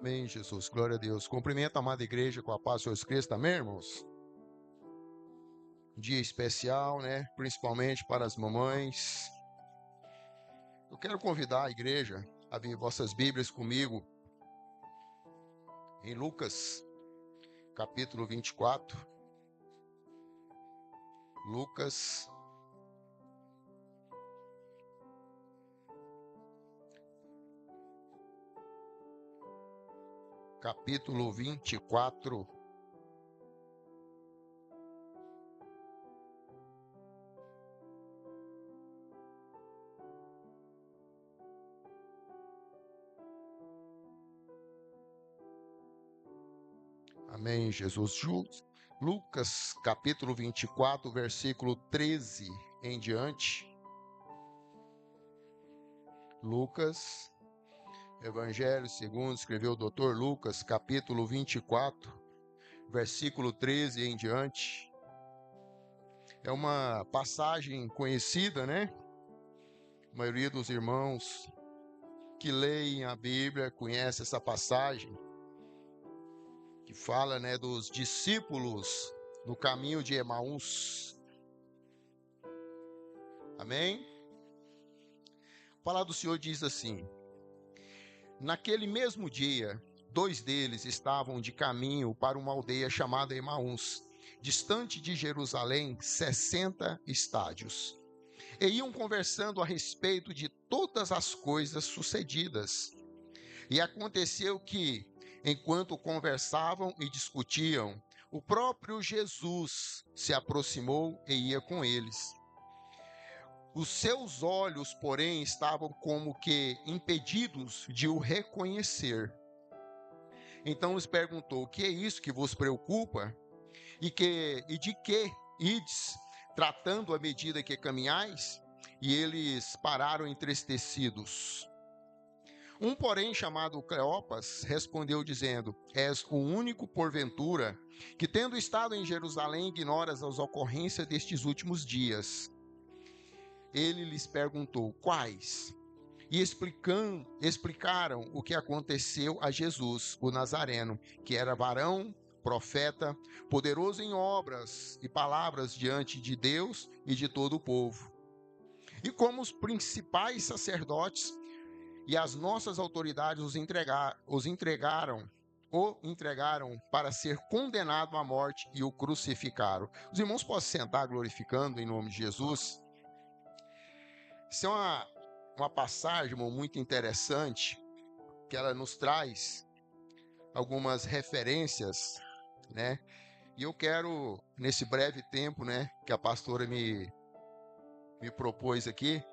Amém, Jesus. Glória a Deus. Cumprimento a amada igreja com a paz do Senhor Jesus Cristo. Amém, irmãos? Um dia especial, né? Principalmente para as mamães. Eu quero convidar a igreja a abrir vossas Bíblias comigo em Lucas, capítulo 24. Lucas, capítulo 24. Amém, Jesus. Lucas, capítulo 24, versículo 13 em diante. Lucas, Evangelho segundo escreveu o Dr. Lucas, capítulo 24, versículo 13 em diante. É uma passagem conhecida, né? A maioria dos irmãos que leem a Bíblia conhece essa passagem, que fala, né, dos discípulos no caminho de Emaús. Amém? A palavra do Senhor diz assim: naquele mesmo dia, 2 deles estavam de caminho para uma aldeia chamada Emaús, distante de Jerusalém 60 estádios. E iam conversando a respeito de todas as coisas sucedidas. E aconteceu que, enquanto conversavam e discutiam, o próprio Jesus se aproximou e ia com eles. Os seus olhos, porém, estavam como que impedidos de o reconhecer. Então lhes perguntou: o que é isso que vos preocupa? E de que ides tratando à medida que caminhais? E eles pararam entristecidos. Um, porém, chamado Cleopas, respondeu dizendo: és o único, porventura, que tendo estado em Jerusalém, ignoras as ocorrências destes últimos dias. Ele lhes perguntou: quais? E explicaram o que aconteceu a Jesus, o Nazareno, que era varão, profeta, poderoso em obras e palavras diante de Deus e de todo o povo. E como os principais sacerdotes e as nossas autoridades o entregaram para ser condenado à morte e o crucificaram. Os irmãos podem sentar glorificando em nome de Jesus. Isso é uma passagem, irmão, muito interessante, que ela nos traz algumas referências, né? E eu quero, nesse breve tempo, né, que a pastora me propôs aqui,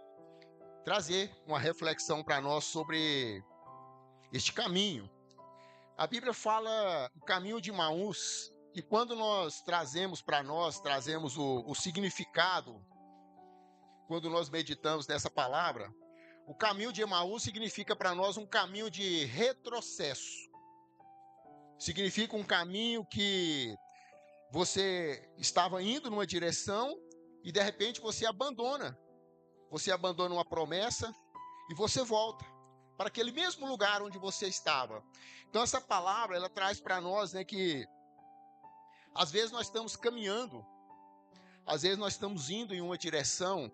trazer uma reflexão para nós sobre este caminho. A Bíblia fala o caminho de Emaús, e quando nós trazemos para nós, trazemos o significado, quando nós meditamos nessa palavra, o caminho de Emaús significa para nós um caminho de retrocesso. Significa um caminho que você estava indo numa direção e de repente você abandona. Você abandona uma promessa e você volta para aquele mesmo lugar onde você estava. Então essa palavra, ela traz para nós, né, que às vezes nós estamos caminhando, às vezes nós estamos indo em uma direção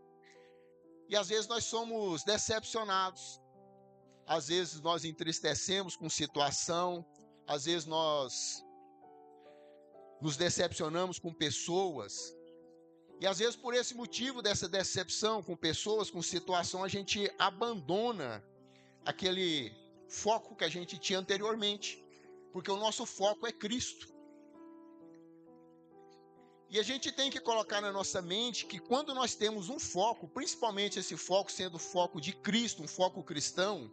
e às vezes nós somos decepcionados. Às vezes nós entristecemos com situação, às vezes nós nos decepcionamos com pessoas. E às vezes por esse motivo dessa decepção com pessoas, com situação, a gente abandona aquele foco que a gente tinha anteriormente, porque o nosso foco é Cristo. E a gente tem que colocar na nossa mente que quando nós temos um foco, principalmente esse foco sendo o foco de Cristo, um foco cristão,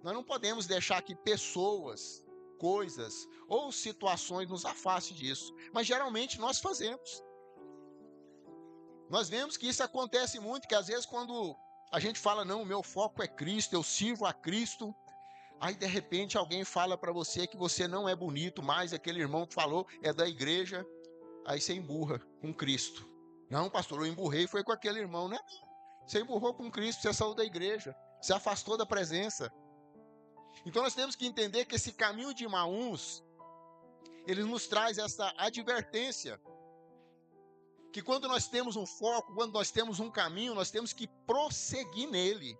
nós não podemos deixar que pessoas, coisas ou situações nos afastem disso. Mas geralmente nós fazemos. Nós vemos que isso acontece muito, que às vezes quando a gente fala, não, o meu foco é Cristo, eu sirvo a Cristo, aí de repente alguém fala para você que você não é bonito mais, aquele irmão que falou é da igreja, aí você emburra com Cristo. Não, pastor, eu emburrei, foi com aquele irmão, né? Você emburrou com Cristo, você saiu da igreja, você afastou da presença. Então nós temos que entender que esse caminho de Emaús, ele nos traz essa advertência, que quando nós temos um foco, quando nós temos um caminho, nós temos que prosseguir nele.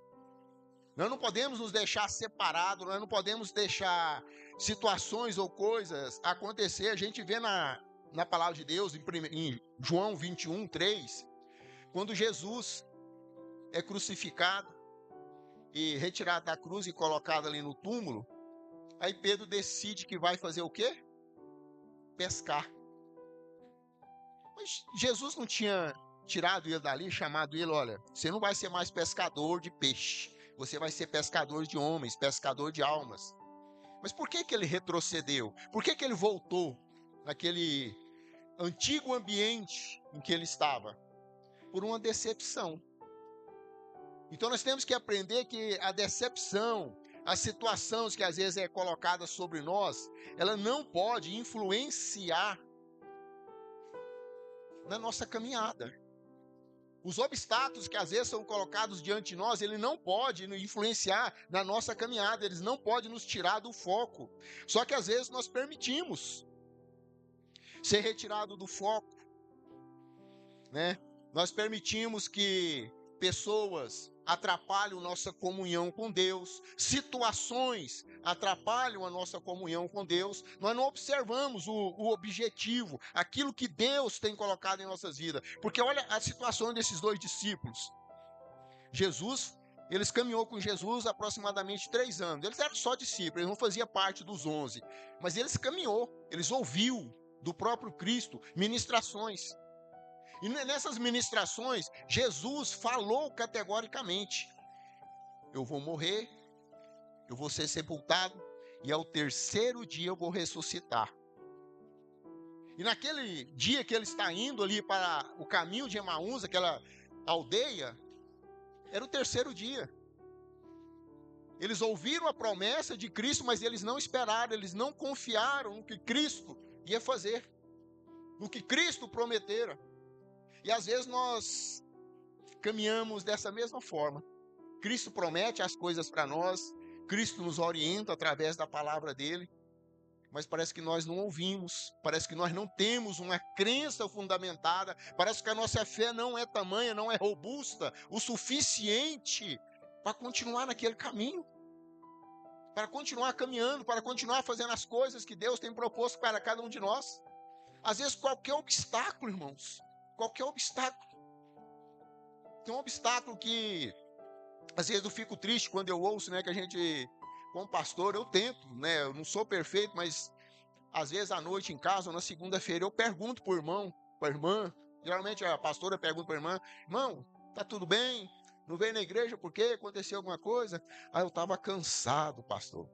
Nós não podemos nos deixar separados, nós não podemos deixar situações ou coisas acontecer. A gente vê na palavra de Deus, em João 21, 3, quando Jesus é crucificado e retirado da cruz e colocado ali no túmulo, aí Pedro decide que vai fazer o quê? Pescar. Mas Jesus não tinha tirado ele dali, chamado ele, olha, você não vai ser mais pescador de peixe, você vai ser pescador de homens, pescador de almas. Mas por que ele retrocedeu? Por que ele voltou naquele antigo ambiente em que ele estava? Por uma decepção. Então nós temos que aprender que a decepção, as situações que às vezes é colocada sobre nós, ela não pode influenciar na nossa caminhada. Os obstáculos que às vezes são colocados diante de nós, ele não pode influenciar na nossa caminhada, eles não podem nos tirar do foco. Só que às vezes nós permitimos ser retirado do foco, né? Nós permitimos que pessoas atrapalham nossa comunhão com Deus, situações atrapalham a nossa comunhão com Deus, nós não observamos o objetivo, aquilo que Deus tem colocado em nossas vidas, porque olha a situação desses dois discípulos. Eles caminhou com Jesus aproximadamente 3 anos, eles eram só discípulos, eles não faziam parte dos 11, mas eles caminhou, eles ouviu do próprio Cristo ministrações. E nessas ministrações, Jesus falou categoricamente: eu vou morrer, eu vou ser sepultado, e ao 3º dia eu vou ressuscitar. E naquele dia que ele está indo ali para o caminho de Emaús, aquela aldeia, era o 3º dia. Eles ouviram a promessa de Cristo, mas eles não esperaram, eles não confiaram no que Cristo ia fazer, no que Cristo prometera. E às vezes nós caminhamos dessa mesma forma. Cristo promete as coisas para nós, Cristo nos orienta através da palavra dele, mas parece que nós não ouvimos, parece que nós não temos uma crença fundamentada, parece que a nossa fé não é tamanha, não é robusta o suficiente para continuar naquele caminho, para continuar caminhando, para continuar fazendo as coisas que Deus tem proposto para cada um de nós. Às vezes qualquer obstáculo, irmãos, qualquer obstáculo. Tem um obstáculo que às vezes eu fico triste quando eu ouço, né, que a gente, como pastor, eu tento, né, eu não sou perfeito, mas às vezes à noite em casa, ou na segunda-feira, eu pergunto para o irmão, para a irmã, geralmente a pastora pergunta para a irmã: irmão, tá tudo bem? Não veio na igreja porque aconteceu alguma coisa? Eu estava cansado, pastor.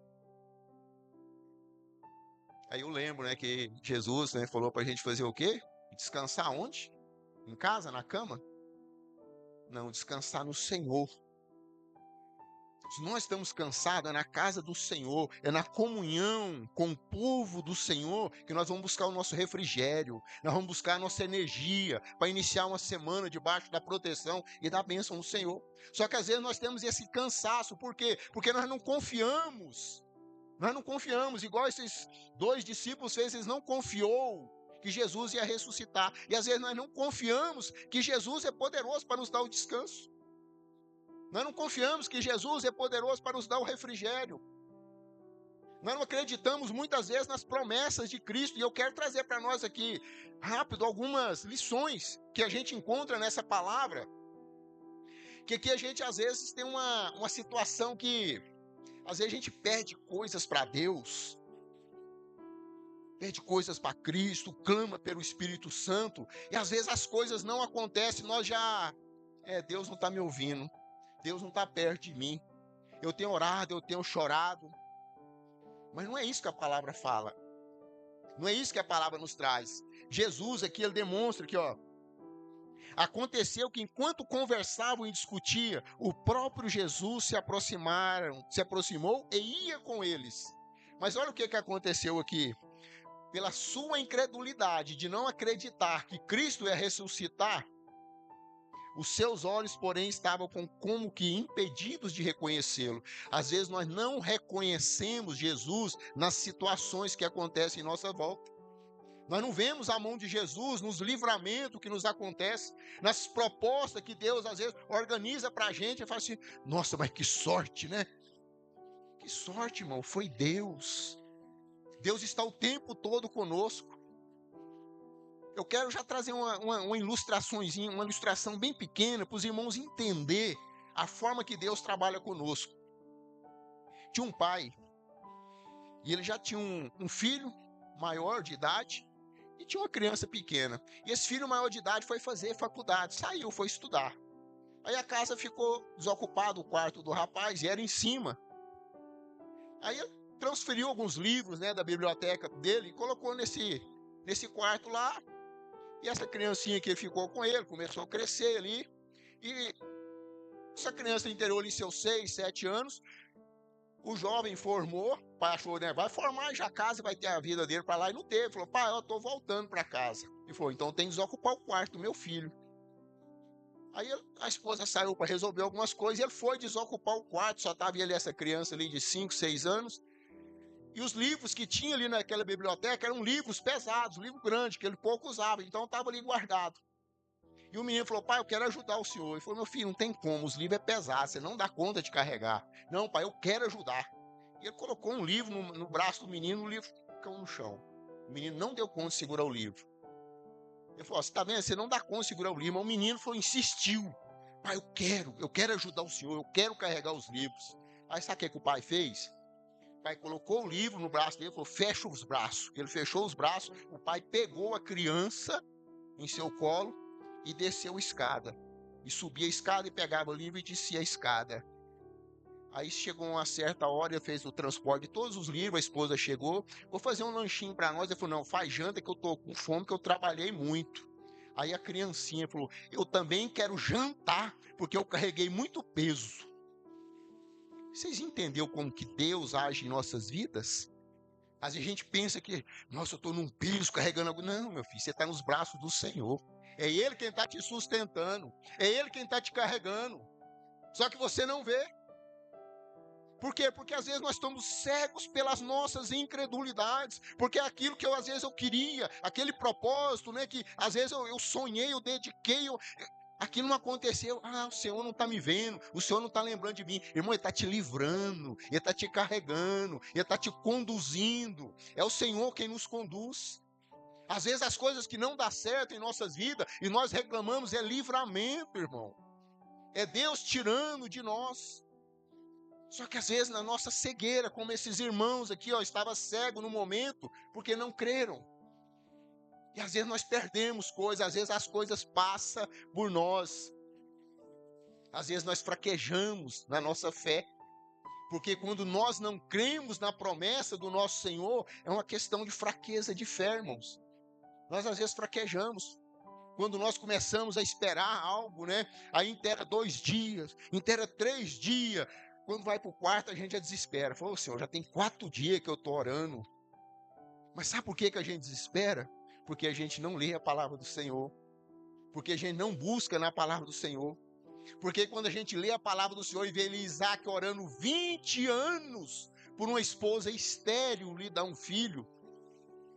Aí eu lembro, né, que Jesus, né, falou para a gente fazer o quê? Descansar onde? Em casa, na cama? Não, descansar no Senhor. Se nós estamos cansados, é na casa do Senhor, é na comunhão com o povo do Senhor que nós vamos buscar o nosso refrigério, nós vamos buscar a nossa energia para iniciar uma semana debaixo da proteção e da bênção do Senhor. Só que às vezes nós temos esse cansaço, por quê? Porque nós não confiamos, igual esses 2 discípulos fez, eles não confiou que Jesus ia ressuscitar, e às vezes nós não confiamos que Jesus é poderoso para nos dar o descanso. Nós não confiamos que Jesus é poderoso para nos dar o refrigério. Nós não acreditamos muitas vezes nas promessas de Cristo. E eu quero trazer para nós aqui, rápido, algumas lições que a gente encontra nessa palavra. Que aqui a gente às vezes tem uma situação que, às vezes a gente pede coisas para Deus, pede coisas para Cristo, clama pelo Espírito Santo. E às vezes as coisas não acontecem, nós já... Deus não está me ouvindo. Deus não está perto de mim. Eu tenho orado, eu tenho chorado. Mas não é isso que a palavra fala. Não é isso que a palavra nos traz. Jesus aqui, ele demonstra que, aconteceu que enquanto conversavam e discutiam, o próprio Jesus se aproximou e ia com eles. Mas olha o que aconteceu aqui. Pela sua incredulidade de não acreditar que Cristo ia ressuscitar, Os seus olhos, porém, estavam como que impedidos de reconhecê-lo. Às vezes nós não reconhecemos Jesus nas situações que acontecem em nossa volta. Nós não vemos a mão de Jesus nos livramentos que nos acontece, nas propostas que Deus às vezes organiza para a gente e fala assim, nossa, mas que sorte, né? Que sorte, irmão, foi Deus. Deus está o tempo todo conosco. Eu quero já trazer uma ilustraçãozinha, uma ilustração bem pequena para os irmãos entender a forma que Deus trabalha conosco. Tinha um pai, e ele já tinha um filho maior de idade, e tinha uma criança pequena. E esse filho maior de idade foi fazer faculdade, saiu, foi estudar. Aí a casa ficou desocupada, o quarto do rapaz, e era em cima. Aí ele transferiu alguns livros, né, da biblioteca dele e colocou nesse quarto lá. E essa criancinha que ficou com ele, começou a crescer ali. E essa criança inteirou ali seus 6, 7 anos. O jovem formou, o pai achou, né, vai formar já a casa, vai ter a vida dele para lá. E não teve, falou, pai, eu estou voltando para casa. Ele falou, então tem que desocupar o quarto do meu filho. Aí a esposa saiu para resolver algumas coisas, e ele foi desocupar o quarto, só estava ali essa criança ali de 5, 6 anos. E os livros que tinha ali naquela biblioteca eram livros pesados, livro grande, que ele pouco usava, então estava ali guardado. E o menino falou, pai, eu quero ajudar o senhor. Ele falou, meu filho, não tem como, os livros é pesado, você não dá conta de carregar. Não, pai, eu quero ajudar. E ele colocou um livro no braço do menino, o livro caiu no chão. O menino não deu conta de segurar o livro. Ele falou, você está vendo, você não dá conta de segurar o livro. Mas o menino falou, insistiu. Pai, eu quero ajudar o senhor, eu quero carregar os livros. Aí sabe o que o pai fez? O pai colocou o livro no braço dele e falou, fecha os braços. Ele fechou os braços, o pai pegou a criança em seu colo e desceu a escada. E subia a escada e pegava o livro e descia a escada. Aí chegou uma certa hora, ele fez o transporte de todos os livros, a esposa chegou, vou fazer um lanchinho para nós. Ele falou, não, faz janta que eu tô com fome, que eu trabalhei muito. Aí a criancinha falou, eu também quero jantar, porque eu carreguei muito peso. Vocês entenderam como que Deus age em nossas vidas? Às vezes a gente pensa que, nossa, eu estou num peso carregando algo. Não, meu filho, você está nos braços do Senhor. É Ele quem está te sustentando. É Ele quem está te carregando. Só que você não vê. Por quê? Porque às vezes nós estamos cegos pelas nossas incredulidades. Porque aquilo que às vezes eu queria, aquele propósito, né, que às vezes eu sonhei, eu dediquei, aquilo não aconteceu. Ah, o Senhor não está me vendo, o Senhor não está lembrando de mim. Irmão, Ele está te livrando, Ele está te carregando, Ele está te conduzindo. É o Senhor quem nos conduz. Às vezes as coisas que não dão certo em nossas vidas e nós reclamamos, é livramento, irmão. É Deus tirando de nós. Só que às vezes na nossa cegueira, como esses irmãos aqui, estava cego no momento, porque não creram. E às vezes nós perdemos coisas, às vezes as coisas passam por nós. Às vezes nós fraquejamos na nossa fé. Porque quando nós não cremos na promessa do nosso Senhor, é uma questão de fraqueza de fé, irmãos. Nós às vezes fraquejamos. Quando nós começamos a esperar algo, né? Aí inteira 2 dias, inteira 3 dias. Quando vai para o quarto, a gente já desespera. Falou, Senhor, já tem 4 dias que eu estou orando. Mas sabe por que a gente desespera? Porque a gente não lê a palavra do Senhor. Porque a gente não busca na palavra do Senhor. Porque quando a gente lê a palavra do Senhor e vê Isaac orando 20 anos por uma esposa estéril lhe dar um filho,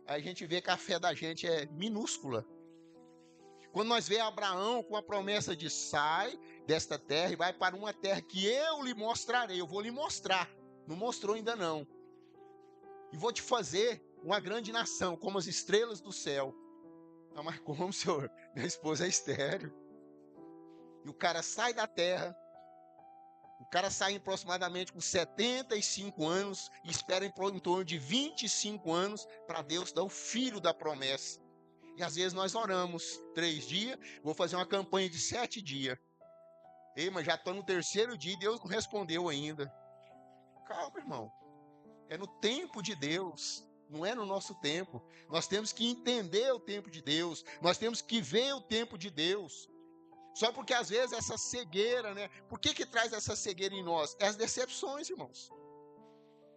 aí a gente vê que a fé da gente é minúscula. Quando nós vemos Abraão com a promessa de sai desta terra e vai para uma terra que eu lhe mostrarei, eu vou lhe mostrar, não mostrou ainda não, e vou te fazer uma grande nação, como as estrelas do céu. Ah, mas como, Senhor? Minha esposa é estéril. E o cara sai da terra, o cara sai aproximadamente com 75 anos e espera em torno de 25 anos para Deus dar o filho da promessa. E às vezes nós oramos 3 dias, vou fazer uma campanha de 7 dias. Ei, mas já estou no 3º dia e Deus não respondeu ainda. Calma, irmão. É no tempo de Deus, não é no nosso tempo. Nós temos que entender o tempo de Deus. Nós temos que ver o tempo de Deus. Só porque às vezes essa cegueira, né? Por que traz essa cegueira em nós? É as decepções, irmãos.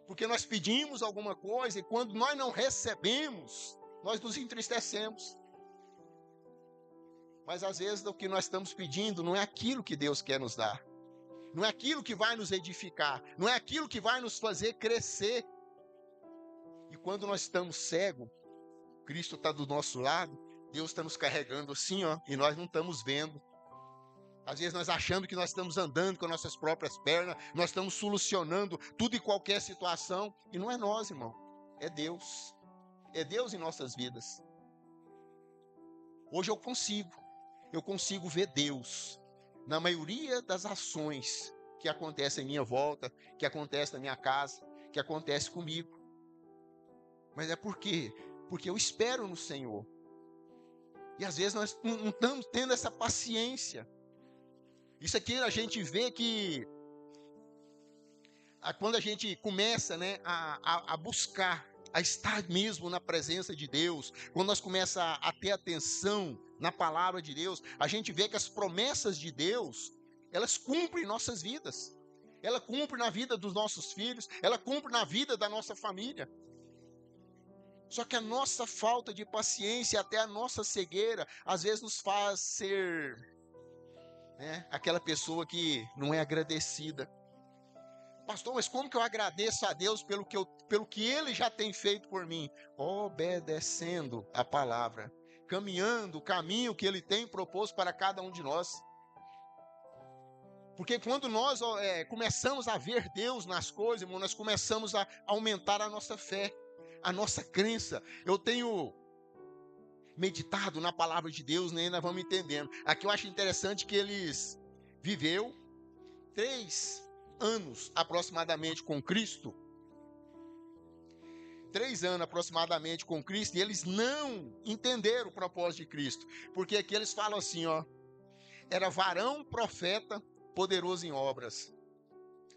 Porque nós pedimos alguma coisa e quando nós não recebemos, nós nos entristecemos. Mas às vezes o que nós estamos pedindo não é aquilo que Deus quer nos dar. Não é aquilo que vai nos edificar. Não é aquilo que vai nos fazer crescer. E quando nós estamos cegos, Cristo está do nosso lado, Deus está nos carregando assim, ó, e nós não estamos vendo. Às vezes nós achamos que nós estamos andando com nossas próprias pernas, nós estamos solucionando tudo e qualquer situação, e não é nós, irmão, é Deus. É Deus em nossas vidas. Hoje eu consigo ver Deus na maioria das ações que acontecem em minha volta, que acontecem na minha casa, que acontecem comigo. Mas é por quê? Porque eu espero no Senhor. E às vezes nós não estamos tendo essa paciência. Isso aqui a gente vê que quando a gente começa, né, a buscar, a estar mesmo na presença de Deus, quando nós começamos a ter atenção na palavra de Deus, a gente vê que as promessas de Deus, elas cumprem em nossas vidas. Ela cumpre na vida dos nossos filhos, ela cumpre na vida da nossa família. Só que a nossa falta de paciência, até a nossa cegueira, às vezes nos faz ser, né, aquela pessoa que não é agradecida. Pastor, mas como que eu agradeço a Deus pelo que Ele já tem feito por mim? Obedecendo a palavra, caminhando o caminho que Ele tem proposto para cada um de nós. Porque quando nós começamos a ver Deus nas coisas, irmão, nós começamos a aumentar a nossa fé, a nossa crença. Eu tenho meditado na palavra de Deus, né? Nós vamos entendendo. Aqui eu acho interessante que eles viveu 3 anos aproximadamente com Cristo. 3 anos aproximadamente com Cristo, e eles não entenderam o propósito de Cristo. Porque aqui eles falam assim, ó, era varão profeta, poderoso em obras.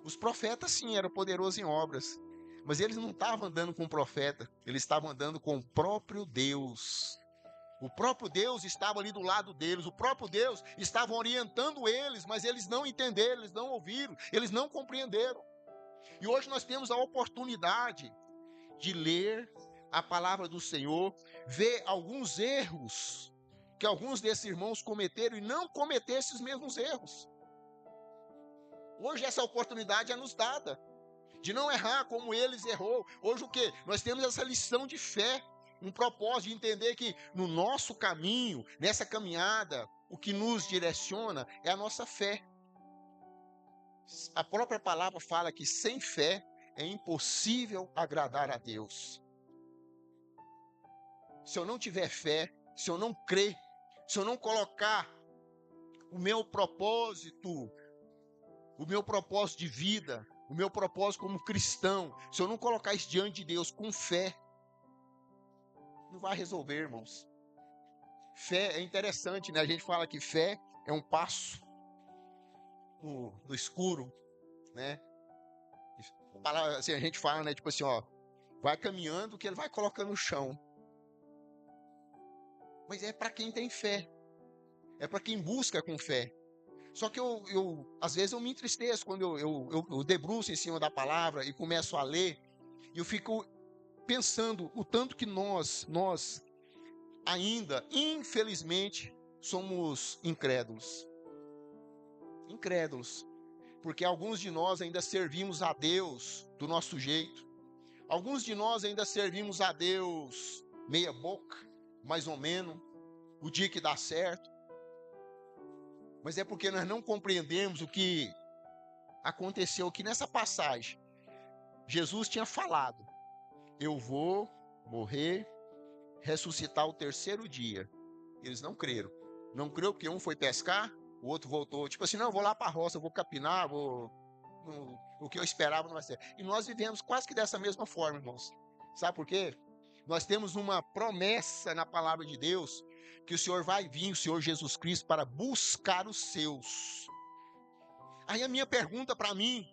Os profetas sim, eram poderosos em obras. Mas eles não estavam andando com o profeta, eles estavam andando com o próprio Deus. O próprio Deus estava ali do lado deles, o próprio Deus estava orientando eles, mas eles não entenderam, eles não ouviram, eles não compreenderam. E hoje nós temos a oportunidade de ler a palavra do Senhor, ver alguns erros que alguns desses irmãos cometeram e não cometer esses mesmos erros. Hoje essa oportunidade é nos dada, de não errar como eles errou. Hoje o quê? Nós temos essa lição de fé, um propósito de entender que no nosso caminho, nessa caminhada, o que nos direciona é a nossa fé. A própria palavra fala que sem fé é impossível agradar a Deus. Se eu não tiver fé, se eu não crer, se eu não colocar o meu propósito de vida, o meu propósito como cristão, se eu não colocar isso diante de Deus com fé, não vai resolver, irmãos. Fé é interessante, né? A gente fala que fé é um passo no escuro, né? Assim, a gente fala, né? Tipo assim, ó, vai caminhando que ele vai colocando no chão. Mas é para quem tem fé. É para quem busca com fé. Só que às vezes eu me entristeço quando eu debruço em cima da palavra e começo a ler, e eu fico pensando o tanto que nós ainda, infelizmente, somos incrédulos. Incrédulos. Porque alguns de nós ainda servimos a Deus do nosso jeito. Alguns de nós ainda servimos a Deus meia boca, mais ou menos, o dia que dá certo. Mas é porque nós não compreendemos o que aconteceu aqui nessa passagem. Jesus tinha falado, eu vou morrer, ressuscitar o 3º dia. Eles não creram. Não creram porque um foi pescar, o outro voltou, tipo assim, não, eu vou lá para a roça, eu vou capinar, o que eu esperava não vai ser. E nós vivemos quase que dessa mesma forma, irmãos. Sabe por quê? Nós temos uma promessa na palavra de Deus, que o Senhor vai vir, o Senhor Jesus Cristo, para buscar os seus. Aí a minha pergunta para mim,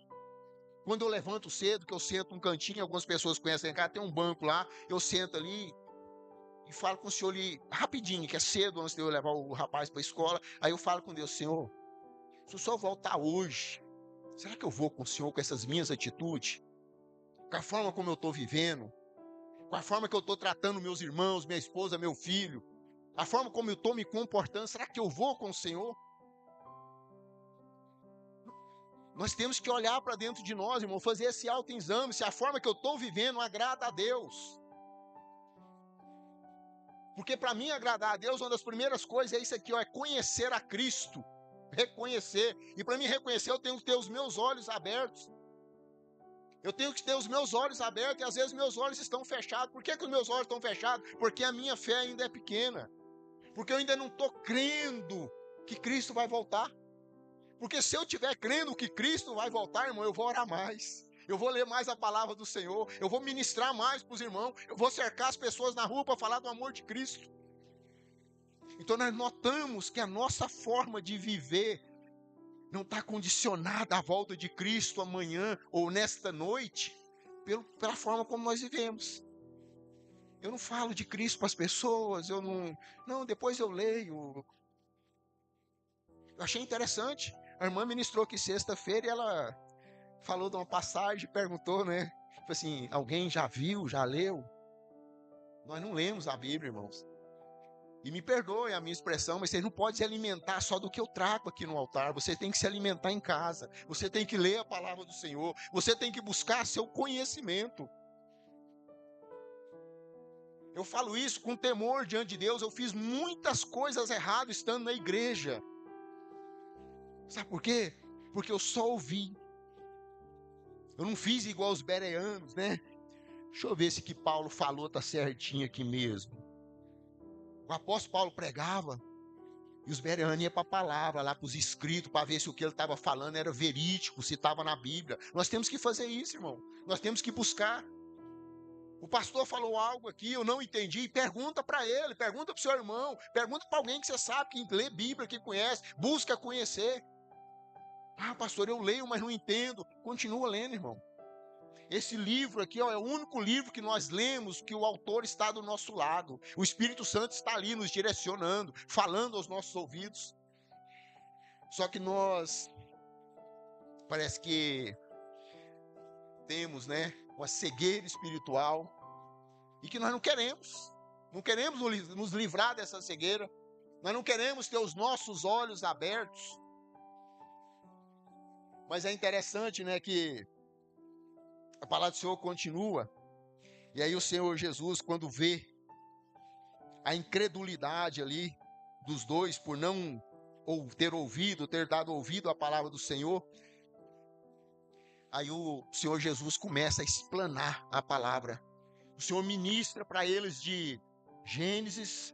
quando eu levanto cedo, que eu sento num cantinho, algumas pessoas conhecem, cara, tem um banco lá, eu sento ali e falo com o Senhor ali, rapidinho, que é cedo, antes de eu levar o rapaz para a escola, aí eu falo com Deus, Senhor, se o Senhor voltar hoje, será que eu vou com o Senhor com essas minhas atitudes? Com a forma como eu estou vivendo? Com a forma que eu estou tratando meus irmãos, minha esposa, meu filho? A forma como eu estou me comportando, será que eu vou com o Senhor? Nós temos que olhar para dentro de nós, irmão, fazer esse autoexame, se a forma que eu estou vivendo agrada a Deus. Porque para mim agradar a Deus, uma das primeiras coisas é isso aqui, ó, é conhecer a Cristo. Reconhecer. E para mim reconhecer, eu tenho que ter os meus olhos abertos. Eu tenho que ter os meus olhos abertos e às vezes meus olhos estão fechados. Por que os meus olhos estão fechados? Porque a minha fé ainda é pequena. Porque eu ainda não estou crendo que Cristo vai voltar. Porque se eu estiver crendo que Cristo vai voltar, irmão, eu vou orar mais. Eu vou ler mais a palavra do Senhor. Eu vou ministrar mais para os irmãos. Eu vou cercar as pessoas na rua para falar do amor de Cristo. Então nós notamos que a nossa forma de viver não está condicionada à volta de Cristo amanhã ou nesta noite, pela forma como nós vivemos. Eu não falo de Cristo para as pessoas, não, depois eu leio. Eu achei interessante. A irmã ministrou aqui sexta-feira e ela falou de uma passagem, perguntou, né? Tipo assim, alguém já viu, já leu? Nós não lemos a Bíblia, irmãos. E me perdoem a minha expressão, mas vocês não podem se alimentar só do que eu trago aqui no altar. Você tem que se alimentar em casa. Você tem que ler a palavra do Senhor. Você tem que buscar seu conhecimento. Eu falo isso com temor diante de Deus. Eu fiz muitas coisas erradas estando na igreja. Sabe por quê? Porque eu só ouvi. Eu não fiz igual os bereanos, né? Deixa eu ver se o que Paulo falou está certinho aqui mesmo. O apóstolo Paulo pregava e os bereanos iam para a palavra, lá para os escritos, para ver se o que ele estava falando era verídico, se estava na Bíblia. Nós temos que fazer isso, irmão. Nós temos que buscar. O pastor falou algo aqui, eu não entendi, pergunta para ele, pergunta para o seu irmão, pergunta para alguém que você sabe, que lê Bíblia, que conhece, busca conhecer. Ah, pastor, eu leio, mas não entendo. Continua lendo, irmão. Esse livro aqui, ó, é o único livro que nós lemos que o autor está do nosso lado. O Espírito Santo está ali nos direcionando, falando aos nossos ouvidos. Só que nós, parece que temos, né, uma cegueira espiritual e que nós não queremos nos livrar dessa cegueira. Nós não queremos ter os nossos olhos abertos. Mas é interessante, né, que a palavra do Senhor continua, e aí o Senhor Jesus, quando vê a incredulidade ali dos dois, por não ter dado ouvido à palavra do Senhor, aí o Senhor Jesus começa a explanar a palavra. O Senhor ministra para eles de Gênesis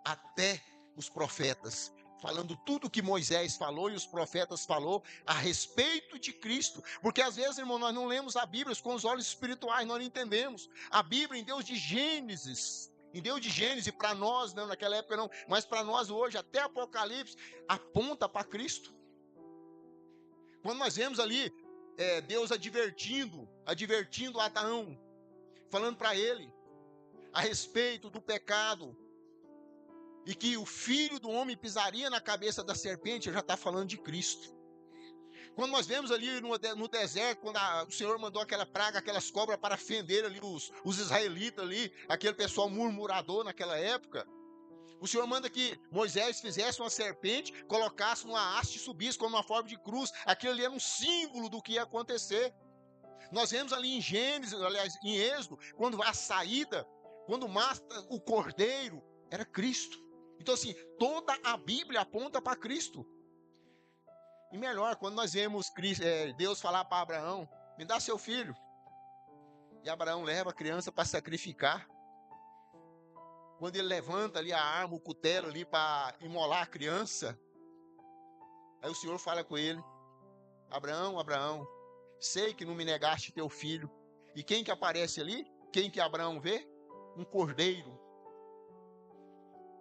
até os profetas, falando tudo que Moisés falou e os profetas falou a respeito de Cristo. Porque às vezes, irmão, nós não lemos a Bíblia com os olhos espirituais, nós não entendemos. A Bíblia em Deus de Gênesis, para nós, não, naquela época não, mas para nós hoje, até Apocalipse, aponta para Cristo. Quando nós vemos ali, Deus advertindo Adão, falando para ele a respeito do pecado, e que o filho do homem pisaria na cabeça da serpente, já está falando de Cristo. Quando nós vemos ali no deserto, quando o Senhor mandou aquela praga, aquelas cobras para fender ali os israelitas ali, aquele pessoal murmurador naquela época, o Senhor manda que Moisés fizesse uma serpente, colocasse numa haste e subisse como uma forma de cruz. Aquilo ali era um símbolo do que ia acontecer. Nós vemos ali em Gênesis, aliás, em Êxodo, quando a saída, quando mata o cordeiro, era Cristo. Então assim, toda a Bíblia aponta para Cristo. E melhor, quando nós vemos Deus falar para Abraão, me dá seu filho. E Abraão leva a criança para sacrificar. Quando ele levanta ali a arma, o cutelo ali para imolar a criança, aí o Senhor fala com ele, Abraão, sei que não me negaste teu filho. E quem que aparece ali? Quem que Abraão vê? Um cordeiro.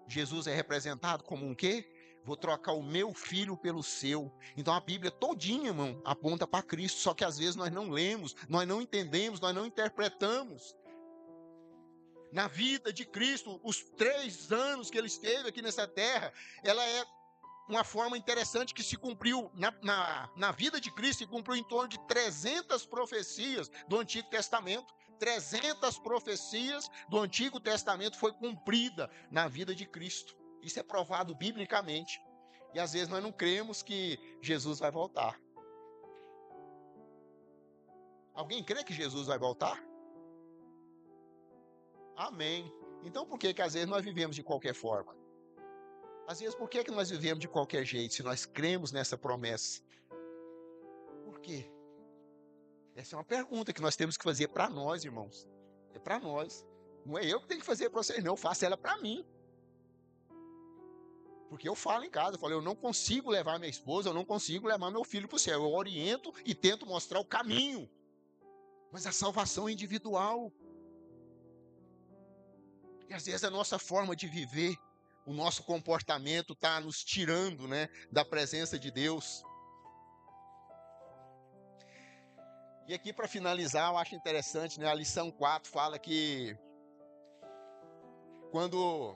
Jesus é representado como um quê? Vou trocar o meu filho pelo seu. Então a Bíblia todinha, irmão, aponta para Cristo. Só que às vezes nós não lemos, nós não entendemos, nós não interpretamos. Na vida de Cristo, os 3 anos que ele esteve aqui nessa terra, ela é uma forma interessante que se cumpriu na vida de Cristo, se cumpriu em torno de 300 profecias do Antigo Testamento. 300 profecias do Antigo Testamento foi cumprida na vida de Cristo. Isso é provado biblicamente. E às vezes nós não cremos que Jesus vai voltar. Alguém crê que Jesus vai voltar? Amém. Então por que às vezes nós vivemos de qualquer forma? Às vezes por que nós vivemos de qualquer jeito, se nós cremos nessa promessa? Por quê? Essa é uma pergunta que nós temos que fazer para nós, irmãos. É para nós. Não é eu que tenho que fazer para vocês, não. Eu faço ela para mim. Porque eu falo em casa, eu não consigo levar minha esposa, eu não consigo levar meu filho para o céu. Eu oriento e tento mostrar o caminho. Mas a salvação é individual. E às vezes a nossa forma de viver, o nosso comportamento está nos tirando, né, da presença de Deus. E aqui para finalizar, eu acho interessante, né, a lição 4 fala que quando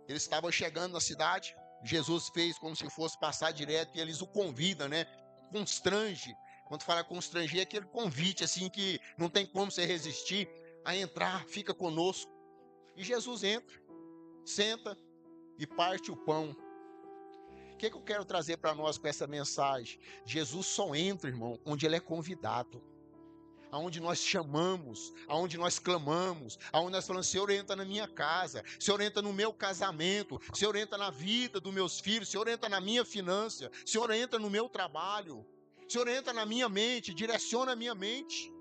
eles estavam chegando na cidade, Jesus fez como se fosse passar direto e eles o convidam, né? Constrange. Quando fala constranger, é aquele convite assim que não tem como você resistir a entrar, fica conosco. E Jesus entra, senta e parte o pão. O que eu quero trazer para nós com essa mensagem? Jesus só entra, irmão, onde ele é convidado. Aonde nós chamamos, aonde nós clamamos, aonde nós falamos, Senhor, entra na minha casa, Senhor, entra no meu casamento, Senhor, entra na vida dos meus filhos, Senhor, entra na minha finança, Senhor, entra no meu trabalho, Senhor, entra na minha mente, direciona a minha mente.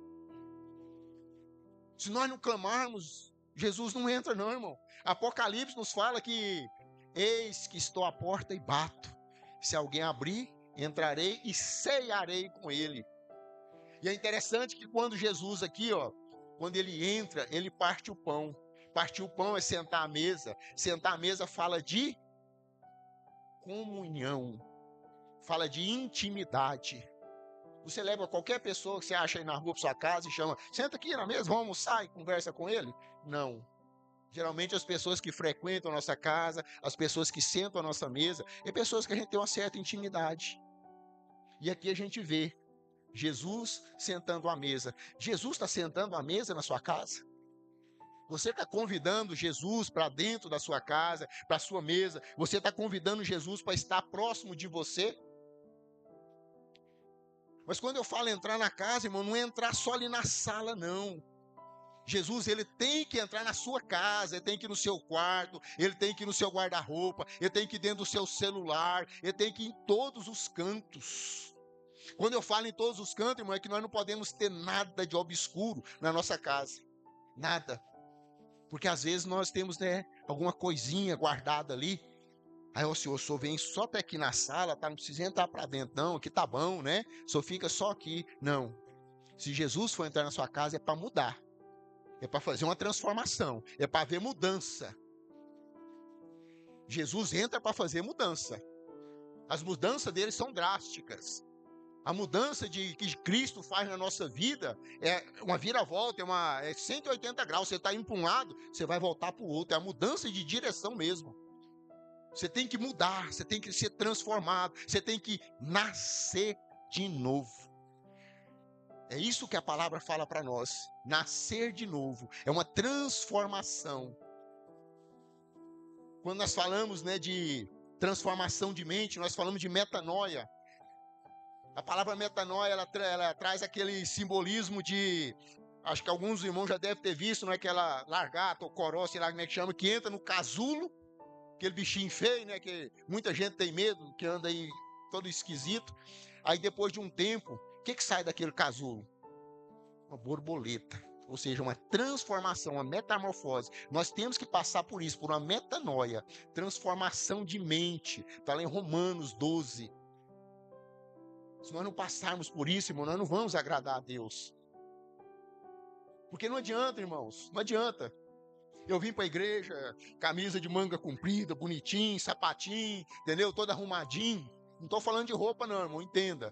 Se nós não clamarmos, Jesus não entra não, irmão. Apocalipse nos fala que, eis que estou à porta e bato. Se alguém abrir, entrarei e cearei com ele. E é interessante que quando Jesus aqui, quando ele entra, ele parte o pão. Partir o pão é sentar à mesa. Sentar à mesa fala de comunhão. Fala de intimidade. Você leva qualquer pessoa que você acha aí na rua para sua casa e chama, senta aqui na mesa, vamos almoçar e conversa com ele? Não. Geralmente as pessoas que frequentam a nossa casa, as pessoas que sentam à nossa mesa, é pessoas que a gente tem uma certa intimidade. E aqui a gente vê Jesus sentando à mesa. Jesus está sentando à mesa na sua casa? Você está convidando Jesus para dentro da sua casa, para a sua mesa? Você está convidando Jesus para estar próximo de você? Mas quando eu falo entrar na casa, irmão, não é entrar só ali na sala, não. Jesus, ele tem que entrar na sua casa, ele tem que ir no seu quarto, ele tem que ir no seu guarda-roupa, ele tem que ir dentro do seu celular, ele tem que ir em todos os cantos. Quando eu falo em todos os cantos, irmão, é que nós não podemos ter nada de obscuro na nossa casa. Nada. Porque às vezes nós temos, né, alguma coisinha guardada ali. Aí o senhor vem só até aqui na sala, tá? Não precisa entrar para dentro, não. Aqui tá bom, né? O senhor fica só aqui. Não. Se Jesus for entrar na sua casa, é para mudar. É para fazer uma transformação. É para ver mudança. Jesus entra para fazer mudança. As mudanças dele são drásticas. A mudança que Cristo faz na nossa vida é uma viravolta, é 180 graus. Você está indo para um lado, você vai voltar para o outro. É a mudança de direção mesmo. Você tem que mudar, você tem que ser transformado, você tem que nascer de novo. É isso que a palavra fala para nós. Nascer de novo. É uma transformação. Quando nós falamos, né, de transformação de mente, nós falamos de metanoia. A palavra metanoia, ela traz aquele simbolismo de, acho que alguns irmãos já devem ter visto, não é, aquela largata ou coró, sei lá como é que chama, que entra no casulo, aquele bichinho feio, né, que muita gente tem medo, que anda aí todo esquisito. Aí depois de um tempo, o que sai daquele casulo? Uma borboleta, ou seja, uma transformação, uma metamorfose. Nós temos que passar por isso, por uma metanoia, transformação de mente. Está lá em Romanos 12. Se nós não passarmos por isso, irmão, nós não vamos agradar a Deus. Porque não adianta, irmãos, não adianta. Eu vim para a igreja, camisa de manga comprida, bonitinho, sapatinho, entendeu? Todo arrumadinho. Não estou falando de roupa não, irmão, entenda.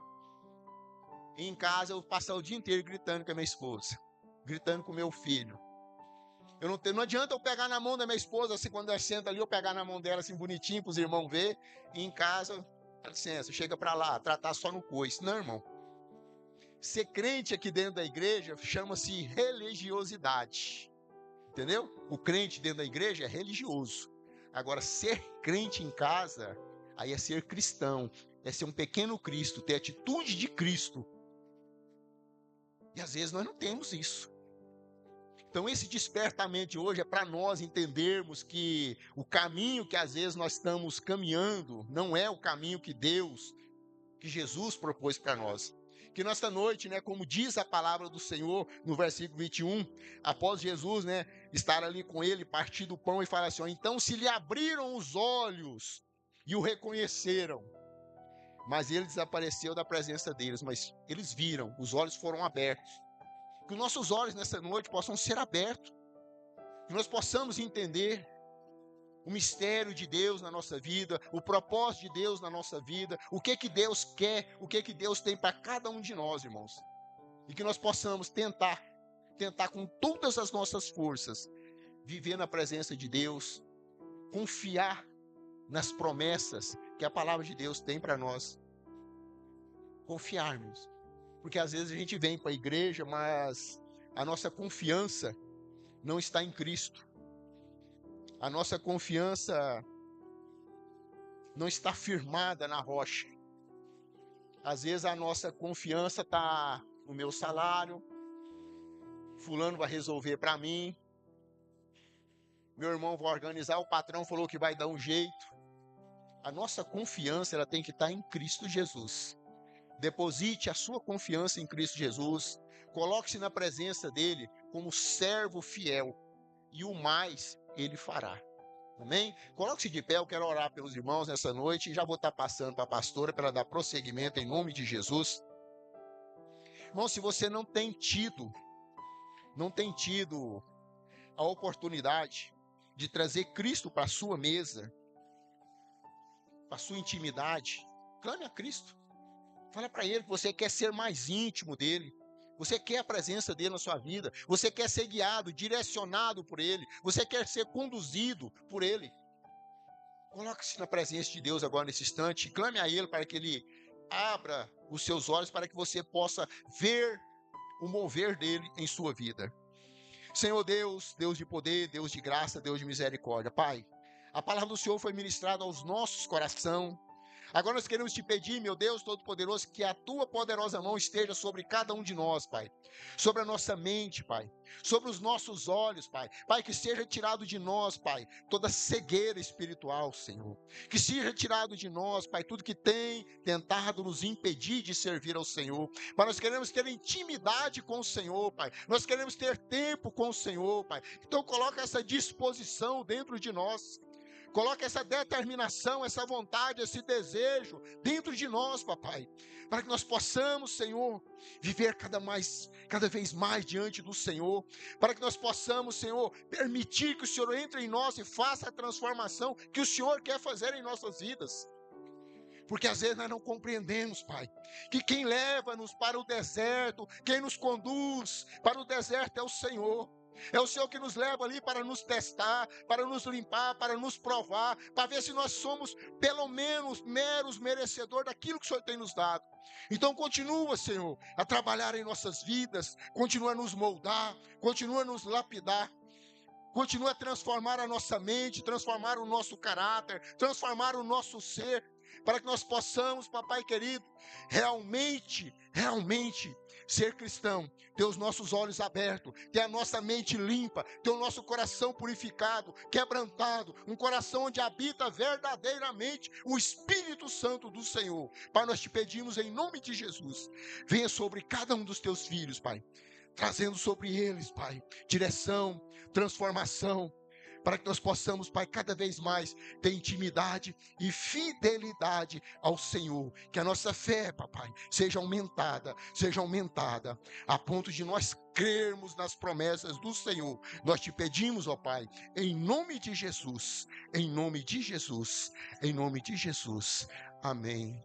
E em casa eu passar o dia inteiro gritando com a minha esposa, gritando com o meu filho. Não adianta eu pegar na mão da minha esposa, assim, quando ela senta ali, eu pegar na mão dela assim bonitinho para os irmãos ver. E em casa, dá licença, chega para lá, tratar só no coice. Não, irmão. Ser crente aqui dentro da igreja chama-se religiosidade. Entendeu? O crente dentro da igreja é religioso. Agora, ser crente em casa, aí é ser cristão. É ser um pequeno Cristo, ter atitude de Cristo. E às vezes nós não temos isso. Então esse despertamento de hoje é para nós entendermos que o caminho que às vezes nós estamos caminhando não é o caminho que Deus, que Jesus propôs para nós. Que nesta noite, né, como diz a palavra do Senhor no versículo 21, após Jesus, né, estar ali com ele, partir do pão e falar assim, ó, então se lhe abriram os olhos e o reconheceram, mas ele desapareceu da presença deles, mas eles viram, os olhos foram abertos. Que os nossos olhos nessa noite possam ser abertos, que nós possamos entender o mistério de Deus na nossa vida, o propósito de Deus na nossa vida, o que Deus quer, o que Deus tem para cada um de nós, irmãos. E que nós possamos tentar com todas as nossas forças, viver na presença de Deus, confiar nas promessas que a palavra de Deus tem para nós. Confiarmos. Porque às vezes a gente vem para a igreja, mas a nossa confiança não está em Cristo. A nossa confiança não está firmada na rocha. Às vezes a nossa confiança está no meu salário, fulano vai resolver para mim, meu irmão vai organizar, o patrão falou que vai dar um jeito. A nossa confiança ela tem que estar em Cristo Jesus. Deposite a sua confiança em Cristo Jesus, coloque-se na presença dele como servo fiel, e o mais ele fará. Amém? Coloque-se de pé, eu quero orar pelos irmãos nessa noite, e já vou estar passando para a pastora para ela dar prosseguimento em nome de Jesus. Irmão, se você não tem tido a oportunidade de trazer Cristo para a sua mesa, para a sua intimidade, clame a Cristo. Fala para ele que você quer ser mais íntimo dele. Você quer a presença dele na sua vida. Você quer ser guiado, direcionado por ele. Você quer ser conduzido por ele. Coloque-se na presença de Deus agora nesse instante. Clame a ele para que ele abra os seus olhos para que você possa ver o mover dele em sua vida. Senhor Deus, Deus de poder, Deus de graça, Deus de misericórdia. Pai, a palavra do Senhor foi ministrada aos nossos corações. Agora nós queremos te pedir, meu Deus Todo-Poderoso, que a tua poderosa mão esteja sobre cada um de nós, Pai. Sobre a nossa mente, Pai. Sobre os nossos olhos, Pai. Pai, que seja tirado de nós, Pai, toda cegueira espiritual, Senhor. Que seja tirado de nós, Pai, tudo que tem tentado nos impedir de servir ao Senhor. Pai, nós queremos ter intimidade com o Senhor, Pai. Nós queremos ter tempo com o Senhor, Pai. Então coloca essa disposição dentro de nós. Coloca essa determinação, essa vontade, esse desejo dentro de nós, papai. Para que nós possamos, Senhor, viver cada vez mais diante do Senhor. Para que nós possamos, Senhor, permitir que o Senhor entre em nós e faça a transformação que o Senhor quer fazer em nossas vidas. Porque às vezes nós não compreendemos, Pai, que quem leva-nos para o deserto, quem nos conduz para o deserto é o Senhor. É o Senhor que nos leva ali para nos testar, para nos limpar, para nos provar, para ver se nós somos pelo menos meros merecedores daquilo que o Senhor tem nos dado. Então continua, Senhor, a trabalhar em nossas vidas, continua a nos moldar, continua a nos lapidar. Continua a transformar a nossa mente, transformar o nosso caráter, transformar o nosso ser, para que nós possamos, papai querido, realmente ser cristão, ter os nossos olhos abertos, ter a nossa mente limpa, ter o nosso coração purificado, quebrantado, um coração onde habita verdadeiramente o Espírito Santo do Senhor. Pai, nós te pedimos em nome de Jesus, venha sobre cada um dos teus filhos, Pai, trazendo sobre eles, Pai, direção, transformação, para que nós possamos, Pai, cada vez mais ter intimidade e fidelidade ao Senhor. Que a nossa fé, papai, seja aumentada, a ponto de nós crermos nas promessas do Senhor. Nós te pedimos, ó Pai, em nome de Jesus, em nome de Jesus, em nome de Jesus. Amém.